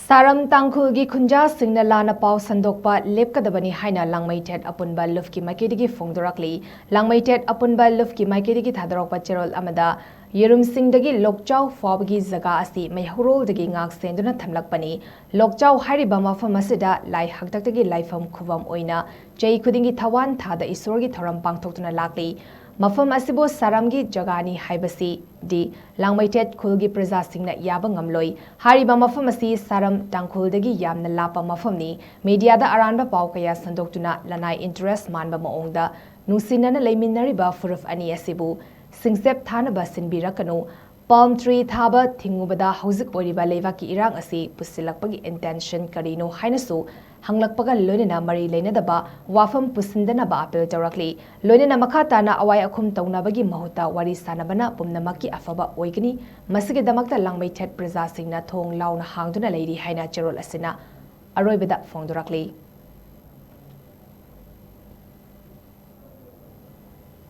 Saram Tangkhul gi Khunjasingna Lanna Pao Sandokpa Lepkadabani HAINA Langmeithet Apunba Lup ki MAIKEIDAGI PHONGDORAKLI Langmeithet Apunba Lup ki MAIKEIDAGI Thadarokpa Cherol amada Yerumsingdagi Lokchau Fawbagi Zaga asi Maihurol-dagi ngak senduna thamlakpani Lokchau hairiba mafam asida lai haktaktagi laifam khuvam oina chei khudingi thawan thada isorgi thoram pangthoktuna lakli Mafam asibo saramgi jagani haibasi di Langmeithet khulgi praja singna yaba ngamloi hariba mafam asi Saram Tangkhul dagi yamna lapa mafamni media da aranba pau kaya sandoktuna lanai interest manba maongda nusinana leiminariba furuf ani asibu singsep thanaba sinbirakanu palm tree thaba thingubada hauzik oriba levaki irang asi pusilakpagi intention karino hainasu hanglakpaga loinena mari leinadaba wafam pusindanaba apel tawrakli loinena makhatana awai akhum taunabagi mahuta wari sanabana pumnamaki afaba oigani masige damakta Langmeithet praja singna thong launa hangduna leiri haina cherol asina aroibeda phongdorakli